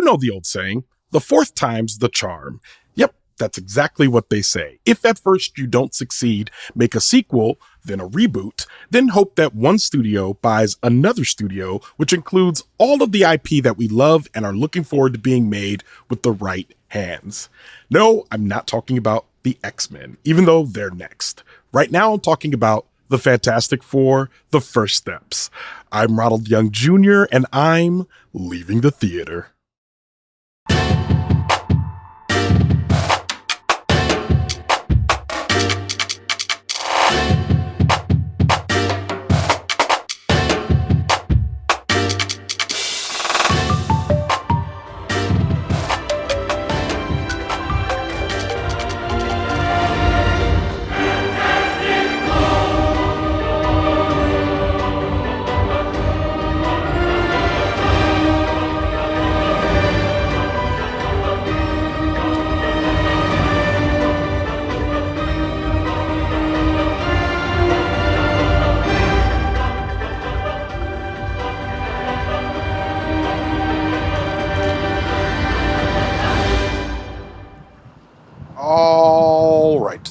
know the old saying, the fourth time's the charm. Yep, that's exactly what they say. If at first you don't succeed, make a sequel, then a reboot, then hope that one studio buys another studio, which includes all of the IP that we love and are looking forward to being made with the right hands. No, I'm not talking about the X-Men, even though they're next. Right now, I'm talking about the Fantastic Four, The First Steps. I'm Ronald Young Jr., and I'm leaving the theater.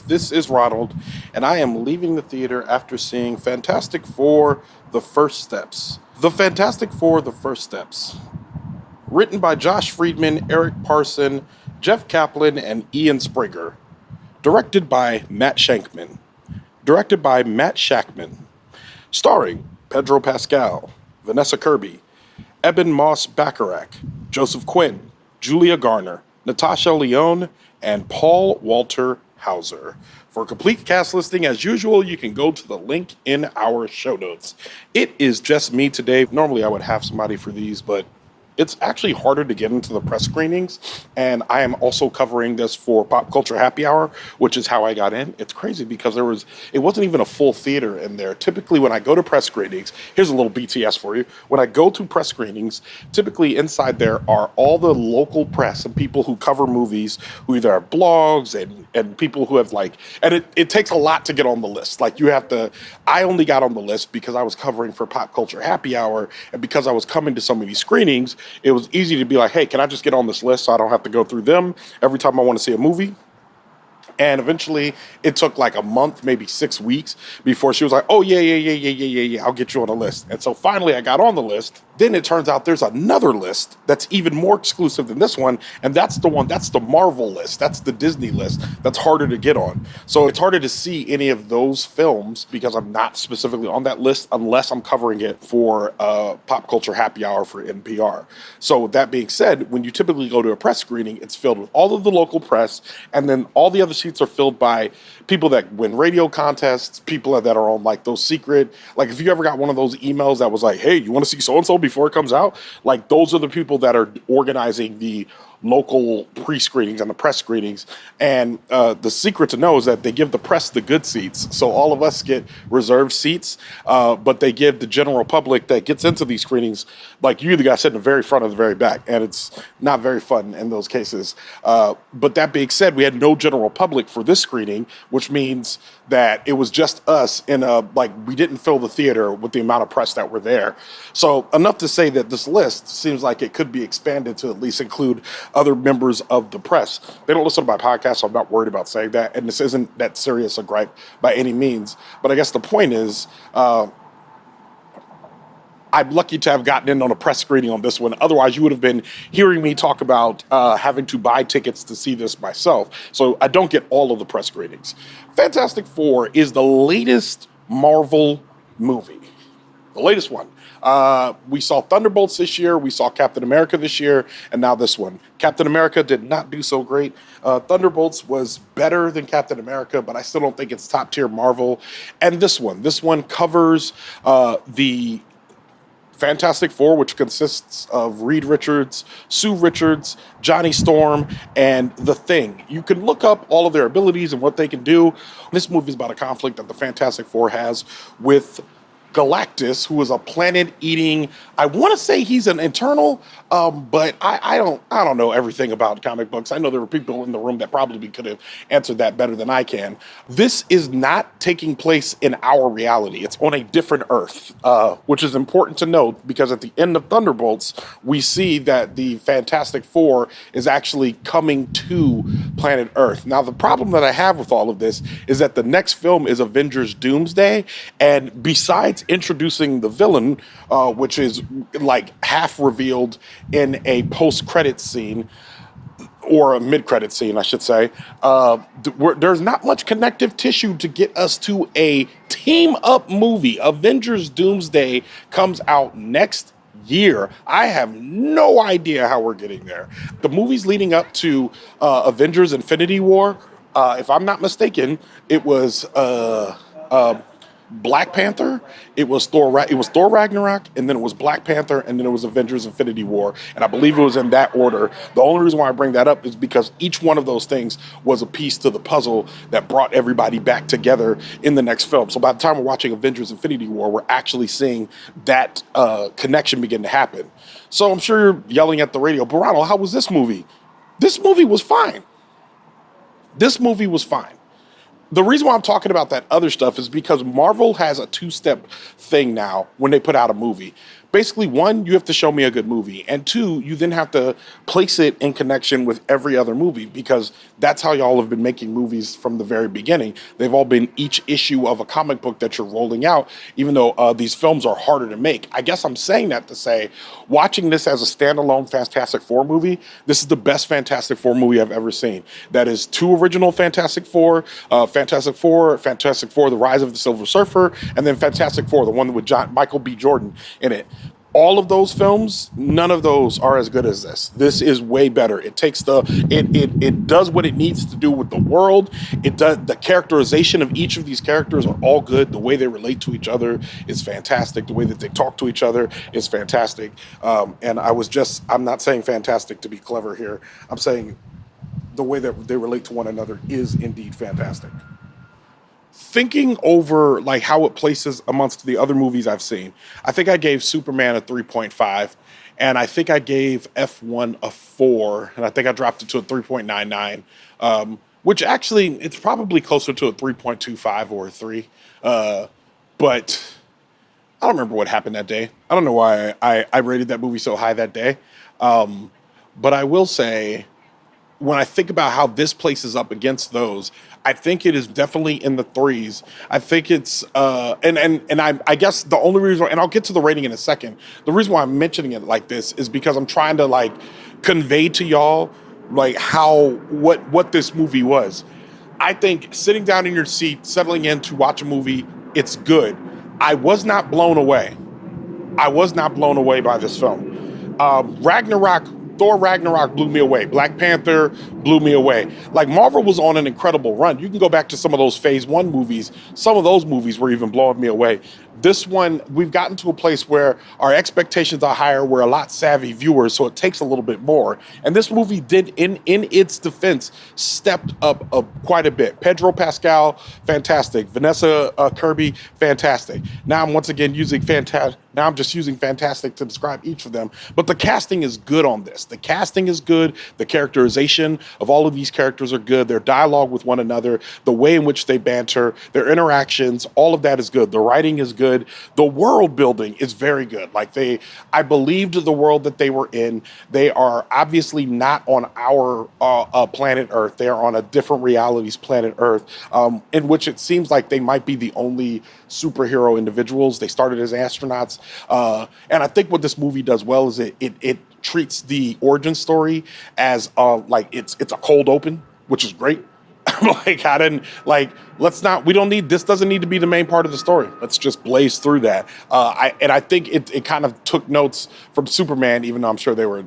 This is Ronald, and I am leaving the theater after seeing Fantastic Four, The First Steps. The Fantastic Four, The First Steps. Written by Josh Friedman, Eric Paarson, Jeff Kaplan, and Ian Springer. Directed by Matt Shakman. Starring Pedro Pascal, Vanessa Kirby, Ebon Moss-Bacharach, Joseph Quinn, Julia Garner, Natasha Lyonne, and Paul Walter Hauser. For a complete cast listing, as usual, you can go to the link in our show notes. It is just me today. Normally I would have somebody for these, but it's actually harder to get into the press screenings, and I am also covering this for Pop Culture Happy Hour, which is how I got in. It's crazy because it wasn't even a full theater in there. Typically, when I go to press screenings, here's a little BTS for you. When I go to press screenings, typically inside there are all the local press and people who cover movies, who either have blogs and people who have and it takes a lot to get on the list. I only got on the list because I was covering for Pop Culture Happy Hour, and because I was coming to so many screenings, it was easy to be like, hey, can I just get on this list so I don't have to go through them every time I want to see a movie? And eventually, it took like a month, maybe 6 weeks, before she was like, oh, yeah, I'll get you on the list. And so finally, I got on the list. Then it turns out there's another list that's even more exclusive than this one, and that's the Marvel list. That's the Disney list. That's harder to get on. So it's harder to see any of those films because I'm not specifically on that list unless I'm covering it for Pop Culture Happy Hour for NPR. So with that being said, when you typically go to a press screening, it's filled with all of the local press, and then all the other seats are filled by people that win radio contests, people that are on those secret, if you ever got one of those emails that was like, hey, you want to see so-and-so before it comes out? Those are the people that are organizing the local pre-screenings and the press screenings. And the secret to know is that they give the press the good seats. So all of us get reserved seats, but they give the general public that gets into these screenings, you either got to sit in the very front or the very back. And it's not very fun in those cases. But that being said, we had no general public for this screening, which means that it was just us we didn't fill the theater with the amount of press that were there. So enough to say that this list seems like it could be expanded to at least include other members of the press. They don't listen to my podcast, so I'm not worried about saying that. And this isn't that serious a gripe by any means. But I guess the point is, I'm lucky to have gotten in on a press screening on this one. Otherwise, you would have been hearing me talk about having to buy tickets to see this myself. So I don't get all of the press screenings. Fantastic Four is the latest Marvel movie. The latest one. We saw Thunderbolts this year, we saw Captain America this year, and now this one. Captain America did not do so great. Thunderbolts was better than Captain America, but I still don't think it's top tier Marvel. And this one covers the Fantastic Four, which consists of Reed Richards, Sue Richards, Johnny Storm, and The Thing. You can look up all of their abilities and what they can do. This movie is about a conflict that the Fantastic Four has with Galactus, who is a planet-eating. I want to say he's an internal, but I don't know everything about comic books. I know there were people in the room that probably could have answered that better than I can. This is not taking place in our reality. It's on a different Earth, which is important to note because at the end of Thunderbolts, we see that the Fantastic Four is actually coming to planet Earth. Now, the problem that I have with all of this is that the next film is Avengers Doomsday, and besides introducing the villain, which is like half revealed in a post-credit scene, or a mid-credit scene, I should say, there's not much connective tissue to get us to a team-up movie. Avengers Doomsday comes out next year. I have no idea how we're getting there. The movies leading up to Avengers Infinity War, if I'm not mistaken, it was Black Panther, it was Thor Ragnarok, and then it was Black Panther, and then it was Avengers Infinity War, and I believe it was in that order. The only reason why I bring that up is because each one of those things was a piece to the puzzle that brought everybody back together in the next film. So by the time we're watching Avengers Infinity War, we're actually seeing that connection begin to happen. So I'm sure you're yelling at the radio, but Ronald, how was this movie? This movie was fine. This movie was fine. The reason why I'm talking about that other stuff is because Marvel has a two-step thing now when they put out a movie. Basically, one, you have to show me a good movie. And two, you then have to place it in connection with every other movie because that's how y'all have been making movies from the very beginning. They've all been each issue of a comic book that you're rolling out, even though these films are harder to make. I guess I'm saying that to say, watching this as a standalone Fantastic Four movie, this is the best Fantastic Four movie I've ever seen. That is two original Fantastic Four, Fantastic Four, The Rise of the Silver Surfer, and then Fantastic Four, the one with Michael B. Jordan in it. All of those films, none of those are as good as this. This is way better. It takes it does what it needs to do with the world. It does the characterization of each of these characters are all good. The way they relate to each other is fantastic. The way that they talk to each other is fantastic. And I'm not saying fantastic to be clever here. I'm saying the way that they relate to one another is indeed fantastic. Thinking over like how it places amongst the other movies I've seen, I think I gave Superman a 3.5, and I think I gave F1 a 4, and I think I dropped it to a 3.99, which actually it's probably closer to a 3.25 or a 3. But I don't remember what happened that day. I don't know why I rated that movie so high that day. But I will say, when I think about how this places up against those, I think it is definitely in the 3s. I think it's I guess the only reason, and I'll get to the rating in a second. The reason why I'm mentioning it like this is because I'm trying to like convey to y'all like what this movie was. I think sitting down in your seat, settling in to watch a movie, it's good. I was not blown away. I was not blown away by this film. Thor Ragnarok blew me away. Black Panther blew me away. Like, Marvel was on an incredible run. You can go back to some of those Phase 1 movies. Some of those movies were even blowing me away. This one, we've gotten to a place where our expectations are higher. We're a lot savvy viewers, so it takes a little bit more. And this movie did, in its defense, stepped up quite a bit. Pedro Pascal, fantastic. Vanessa Kirby, fantastic. Now I'm once again using fantastic. Now I'm just using fantastic to describe each of them. But the casting is good on this. The casting is good. The characterization of all of these characters are good. Their dialogue with one another, the way in which they banter, their interactions, all of that is good. The writing is good. The world building is very good. I believed the world that they were in. They are obviously not on our planet Earth. They are on a different reality's planet Earth, in which it seems like they might be the only superhero individuals. They started as astronauts. And I think what this movie does well is it treats the origin story as it's a cold open, which is great. This doesn't need to be the main part of the story. Let's just blaze through that. I think it kind of took notes from Superman, even though I'm sure they were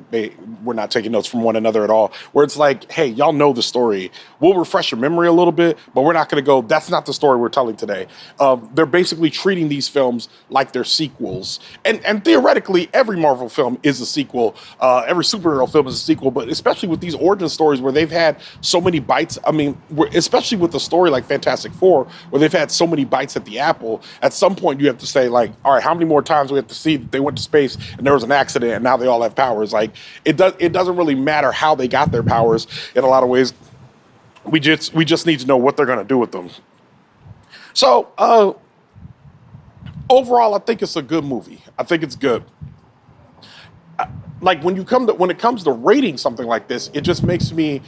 not taking notes from one another at all, where it's like, hey, y'all know the story. We'll refresh your memory a little bit, but we're not going to go, that's not the story we're telling today. They're basically treating these films like they're sequels. And theoretically, every Marvel film is a sequel. Every superhero film is a sequel, but especially with these origin stories where they've had so many bites. I mean, especially with a story like Fantastic Four, where they've had so many bites at the apple. At some point, you have to say, like, all right, how many more times do we have to see that they went to space and there was an accident and now they all have powers? Like, it doesn't really matter how they got their powers in a lot of ways. We just need to know what they're going to do with them. So, overall, I think it's a good movie. I think it's good. Like when it comes to rating something like this, it just makes me.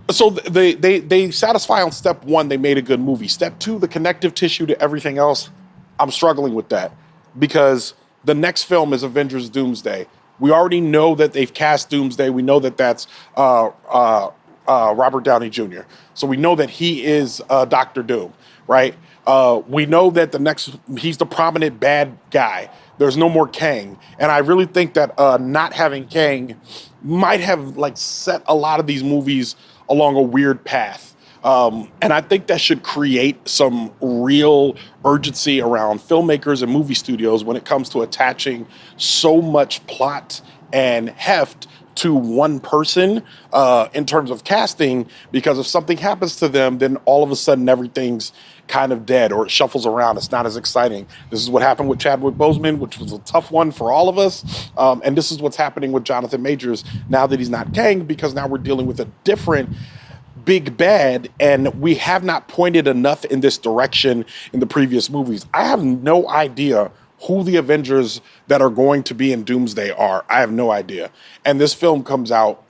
So they satisfy on step one. They made a good movie. Step two, the connective tissue to everything else. I'm struggling with that because the next film is Avengers: Doomsday. We already know that they've cast Doomsday. We know that that's Robert Downey Jr. So we know that he is Doctor Doom, right? We know that he's the prominent bad guy. There's no more Kang. And I really think that not having Kang might have like set a lot of these movies along a weird path. And I think that should create some real urgency around filmmakers and movie studios when it comes to attaching so much plot and heft to one person in terms of casting, because if something happens to them, then all of a sudden everything's kind of dead or it shuffles around. It's not as exciting. This is what happened with Chadwick Boseman, which was a tough one for all of us. And this is what's happening with Jonathan Majors now that he's not Kang, because now we're dealing with a different big bad, and we have not pointed enough in this direction in the previous movies. I have no idea who the Avengers that are going to be in Doomsday are. I have no idea. And this film comes out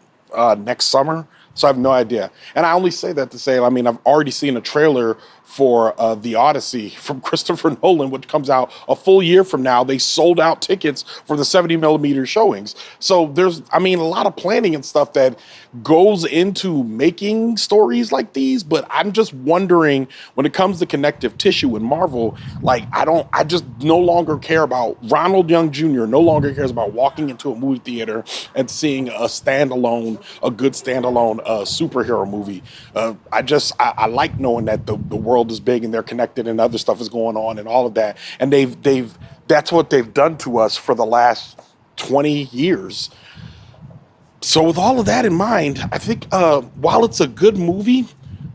next summer, so I have no idea. And I only say that to say, I mean, I've already seen a trailer for The Odyssey from Christopher Nolan, which comes out a full year from now. They sold out tickets for the 70 millimeter showings. So there's, I mean, a lot of planning and stuff that goes into making stories like these. But I'm just wondering, when it comes to connective tissue in Marvel, like, I just no longer care about Ronald Young Jr. no longer cares about walking into a movie theater and seeing a good standalone superhero movie. I like knowing that the world is big and they're connected and other stuff is going on and all of that. And that's what they've done to us for the last 20 years. So with all of that in mind, I think while it's a good movie,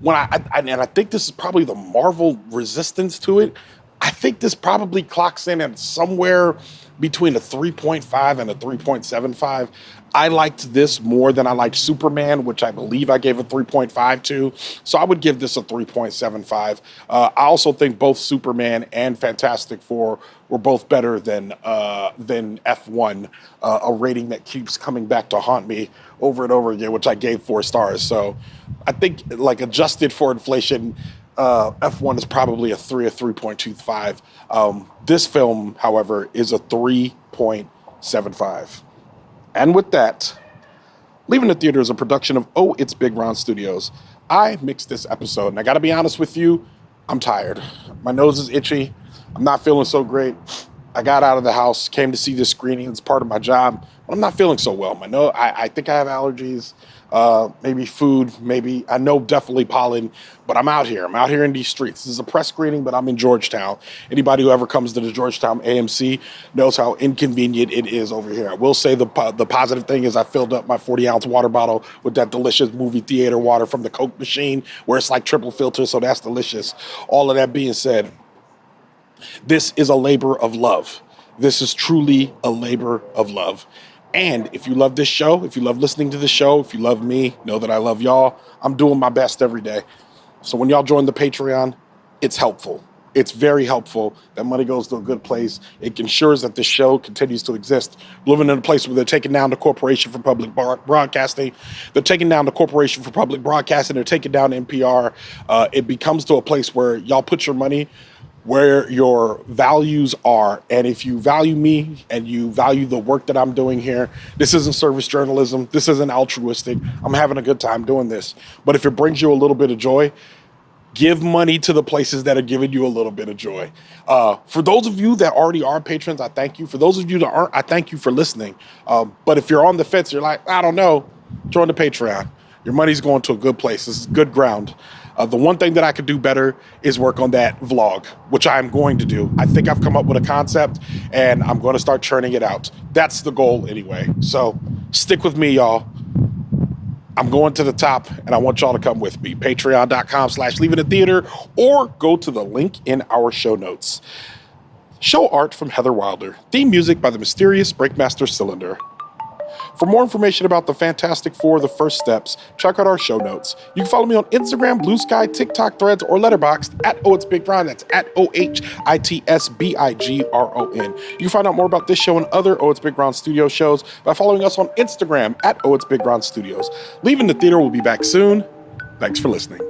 and I think this is probably the Marvel resistance to it, I think this probably clocks in at somewhere between a 3.5 and a 3.75. I liked this more than I liked Superman, which I believe I gave a 3.5 to. So I would give this a 3.75. I also think both Superman and Fantastic Four were both better than F1, a rating that keeps coming back to haunt me over and over again, which I gave 4 stars. So I think, like, adjusted for inflation, F1 is probably a 3 or 3.25. This film, however, is a 3.75. And with that, Leaving the Theater is a production of Oh, It's Big Ron Studios. I mixed this episode, and I got to be honest with you, I'm tired. My nose is itchy. I'm not feeling so great. I got out of the house, came to see this screening. It's part of my job, but I'm not feeling so well. I think I have allergies, maybe food, I know definitely pollen, but I'm out here. I'm out here in these streets. This is a press screening, but I'm in Georgetown. Anybody who ever comes to the Georgetown AMC knows how inconvenient it is over here. I will say the positive thing is I filled up my 40-ounce water bottle with that delicious movie theater water from the Coke machine, where it's like triple filter, so that's delicious. All of that being said, this is a labor of love. This is truly a labor of love. And if you love this show, if you love listening to the show, if you love me, know that I love y'all. I'm doing my best every day. So when y'all join the Patreon, it's helpful. It's very helpful. That money goes to a good place. It ensures that this show continues to exist. We're living in a place where they're taking down the Corporation for Public Broadcasting. They're taking down the Corporation for Public Broadcasting. They're taking down NPR. It becomes to a place where y'all put your money where your values are. And if you value me and you value the work that I'm doing here, this isn't service journalism. This isn't altruistic. I'm having a good time doing this. But if it brings you a little bit of joy, give money to the places that are giving you a little bit of joy. For those of you that already are patrons, I thank you. For those of you that aren't, I thank you for listening. But if you're on the fence, you're like, I don't know, join the Patreon. Your money's going to a good place. This is good ground. The one thing that I could do better is work on that vlog, which I'm going to do. I think I've come up with a concept, and I'm going to start churning it out. That's the goal anyway. So stick with me, y'all. I'm going to the top, and I want y'all to come with me. Patreon.com/leavingthetheater, or go to the link in our show notes. Show art from Heather Wilder. Theme music by the mysterious Breakmaster Cylinder. For more information about the Fantastic Four, The First Steps, check out our show notes. You can follow me on Instagram, Blue Sky, TikTok, Threads, or Letterboxd at @OItsBigRon. That's at OHITSBIGRON. You can find out more about this show and other Oh It's Big Ron Studio shows by following us on Instagram at Oh It's Big Ron Studios. Leaving the Theater will be back soon. Thanks for listening.